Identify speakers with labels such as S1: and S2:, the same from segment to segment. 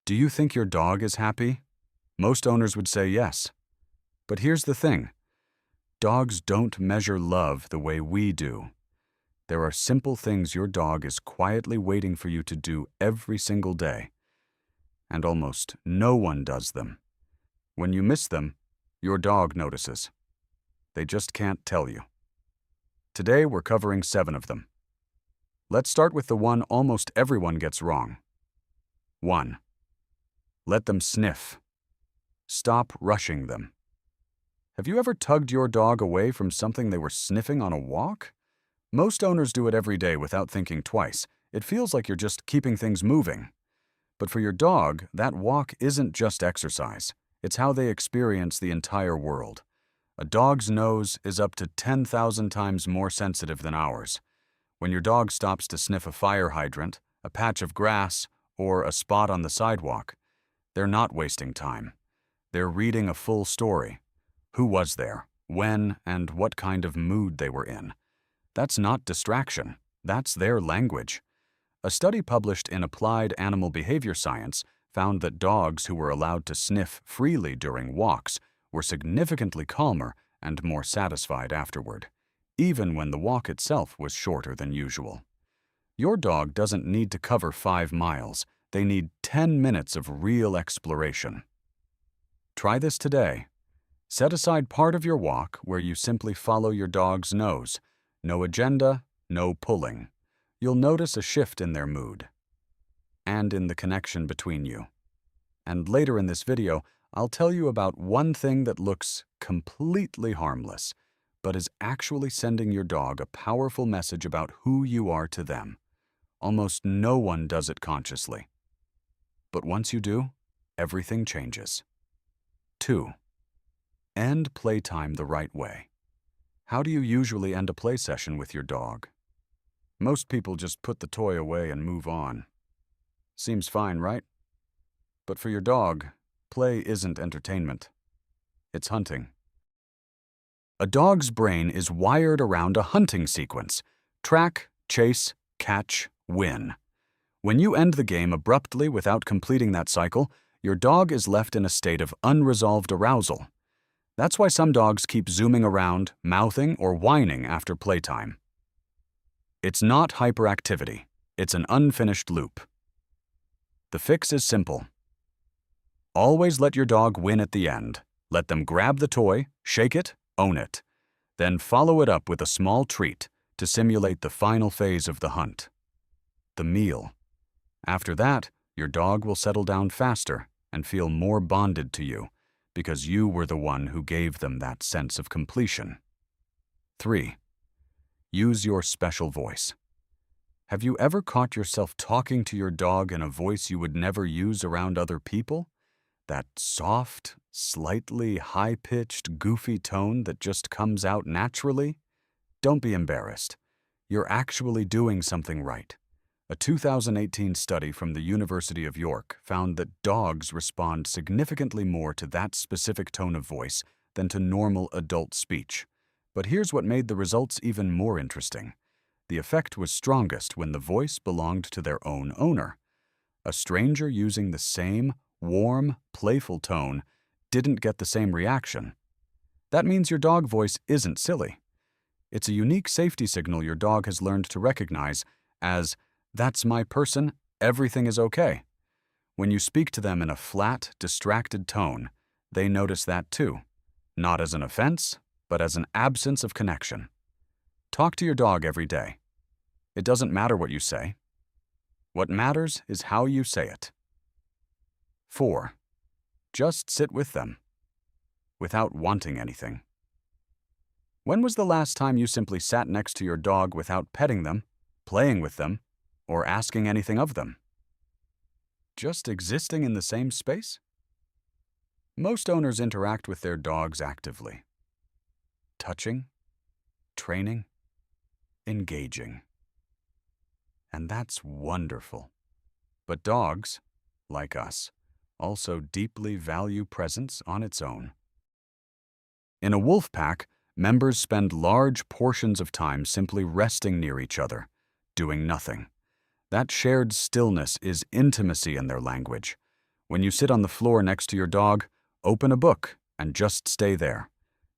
S1: Do you think your dog is happy? Most owners would say yes. But here's the thing. Dogs don't measure love the way we do. There are simple things your dog is quietly waiting for you to do every single day. And almost no one does them. When you miss them, your dog notices. They just can't tell you. Today we're covering 7 of them. Let's start with the one almost everyone gets wrong. 1. Let them sniff. Stop rushing them. Have you ever tugged your dog away from something they were sniffing on a walk? Most owners do it every day without thinking twice. It feels like you're just keeping things moving. But for your dog, that walk isn't just exercise. It's how they experience the entire world. A dog's nose is up to 10,000 times more sensitive than ours. When your dog stops to sniff a fire hydrant, a patch of grass, or a spot on the sidewalk, they're not wasting time. They're reading a full story. Who was there, when, and what kind of mood they were in. That's not distraction. That's their language. A study published in Applied Animal Behavior Science found that dogs who were allowed to sniff freely during walks were significantly calmer and more satisfied afterward, even when the walk itself was shorter than usual. Your dog doesn't need to cover 5 miles. They need 10 minutes of real exploration. Try this today. Set aside part of your walk where you simply follow your dog's nose. No agenda, no pulling. You'll notice a shift in their mood and in the connection between you. And later in this video, I'll tell you about one thing that looks completely harmless, but is actually sending your dog a powerful message about who you are to them. Almost no one does it consciously. But once you do, everything changes. 2. End playtime the right way. How do you usually end a play session with your dog? Most people just put the toy away and move on. Seems fine, right? But for your dog, play isn't entertainment. It's hunting. A dog's brain is wired around a hunting sequence. Track, chase, catch, win. When you end the game abruptly without completing that cycle, your dog is left in a state of unresolved arousal. That's why some dogs keep zooming around, mouthing, or whining after playtime. It's not hyperactivity. It's an unfinished loop. The fix is simple. Always let your dog win at the end. Let them grab the toy, shake it, own it. Then follow it up with a small treat to simulate the final phase of the hunt. The meal. After that, your dog will settle down faster and feel more bonded to you, because you were the one who gave them that sense of completion. 3. Use your special voice. Have you ever caught yourself talking to your dog in a voice you would never use around other people? That soft, slightly high-pitched, goofy tone that just comes out naturally? Don't be embarrassed. You're actually doing something right. A 2018 study from the University of York found that dogs respond significantly more to that specific tone of voice than to normal adult speech. But here's what made the results even more interesting. The effect was strongest when the voice belonged to their own owner. A stranger using the same warm, playful tone didn't get the same reaction. That means your dog voice isn't silly. It's a unique safety signal your dog has learned to recognize as, "That's my person, everything is okay." When you speak to them in a flat, distracted tone, they notice that too, not as an offense, but as an absence of connection. Talk to your dog every day. It doesn't matter what you say. What matters is how you say it. 4. Just sit with them, without wanting anything. When was the last time you simply sat next to your dog without petting them, playing with them, or asking anything of them? Just existing in the same space? Most owners interact with their dogs actively. Touching, training, engaging. And that's wonderful. But dogs, like us, also deeply value presence on its own. In a wolf pack, members spend large portions of time simply resting near each other, doing nothing. That shared stillness is intimacy in their language. When you sit on the floor next to your dog, open a book and just stay there.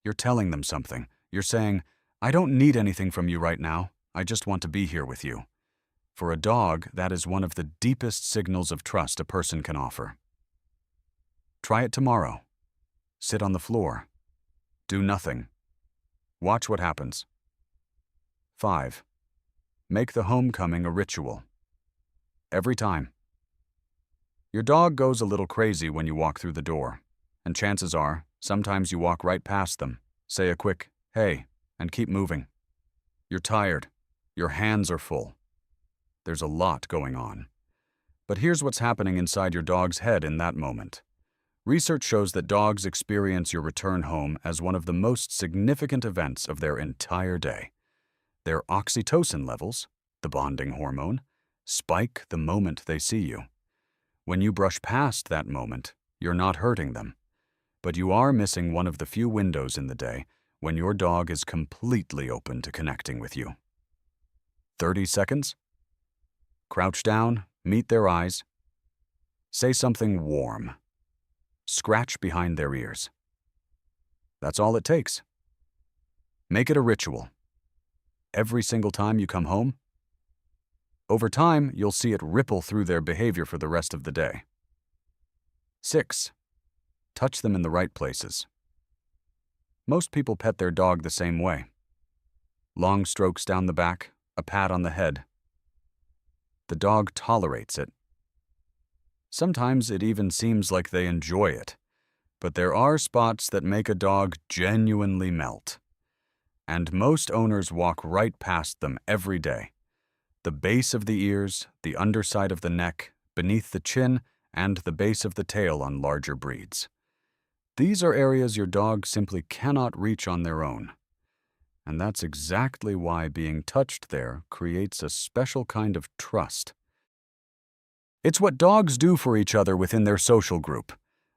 S1: You're telling them something. You're saying, "I don't need anything from you right now. I just want to be here with you." For a dog, that is one of the deepest signals of trust a person can offer. Try it tomorrow. Sit on the floor. Do nothing. Watch what happens. 5. Make the homecoming a ritual. Every time. Your dog goes a little crazy when you walk through the door, and chances are, sometimes you walk right past them, say a quick, "Hey," and keep moving. You're tired. Your hands are full. There's a lot going on. But here's what's happening inside your dog's head in that moment. Research shows that dogs experience your return home as one of the most significant events of their entire day. Their oxytocin levels, the bonding hormone, spike the moment they see you. When you brush past that moment, you're not hurting them, but you are missing one of the few windows in the day when your dog is completely open to connecting with you. 30 seconds? Crouch down, meet their eyes. Say something warm. Scratch behind their ears. That's all it takes. Make it a ritual. Every single time you come home. Over time, you'll see it ripple through their behavior for the rest of the day. 6. Touch them in the right places. Most people pet their dog the same way. Long strokes down the back, a pat on the head. The dog tolerates it. Sometimes it even seems like they enjoy it, but there are spots that make a dog genuinely melt. And most owners walk right past them every day. The base of the ears, the underside of the neck, beneath the chin, and the base of the tail on larger breeds. These are areas your dog simply cannot reach on their own. And that's exactly why being touched there creates a special kind of trust. It's what dogs do for each other within their social group.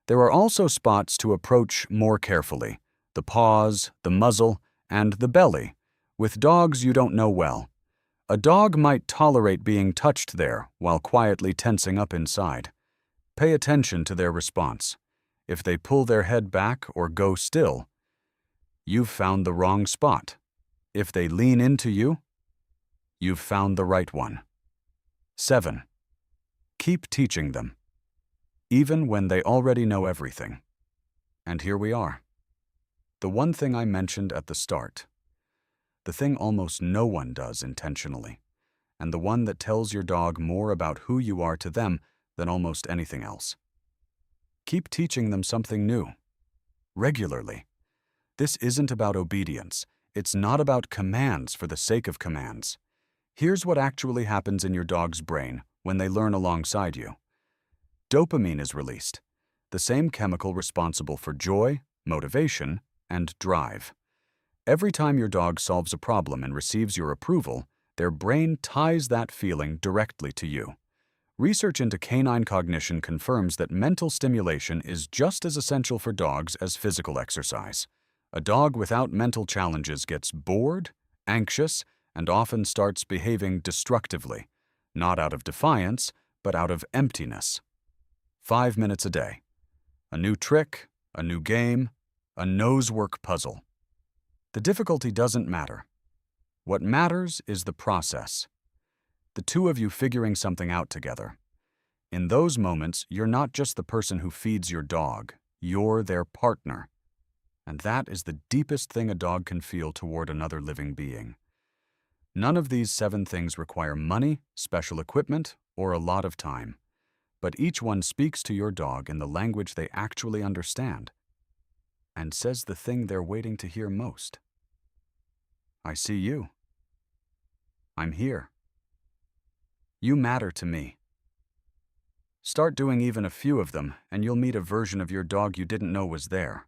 S1: There are also spots to approach more carefully: the paws, the muzzle, and the belly, with dogs you don't know well. A dog might tolerate being touched there while quietly tensing up inside. Pay attention to their response. If they pull their head back or go still, you've found the wrong spot. If they lean into you, you've found the right one. 7. Keep teaching them, even when they already know everything. And here we are. The one thing I mentioned at the start. The thing almost no one does intentionally, and the one that tells your dog more about who you are to them than almost anything else. Keep teaching them something new, regularly. This isn't about obedience. It's not about commands for the sake of commands. Here's what actually happens in your dog's brain when they learn alongside you. Dopamine is released, the same chemical responsible for joy, motivation, and drive. Every time your dog solves a problem and receives your approval, their brain ties that feeling directly to you. Research into canine cognition confirms that mental stimulation is just as essential for dogs as physical exercise. A dog without mental challenges gets bored, anxious, and often starts behaving destructively, not out of defiance, but out of emptiness. 5 minutes a day. A new trick, a new game, a nosework puzzle. The difficulty doesn't matter. What matters is the process. The two of you figuring something out together. In those moments, you're not just the person who feeds your dog, you're their partner. And that is the deepest thing a dog can feel toward another living being. None of these 7 things require money, special equipment, or a lot of time. But each one speaks to your dog in the language they actually understand, and says the thing they're waiting to hear most. I see you. I'm here. You matter to me. Start doing even a few of them, and you'll meet a version of your dog you didn't know was there.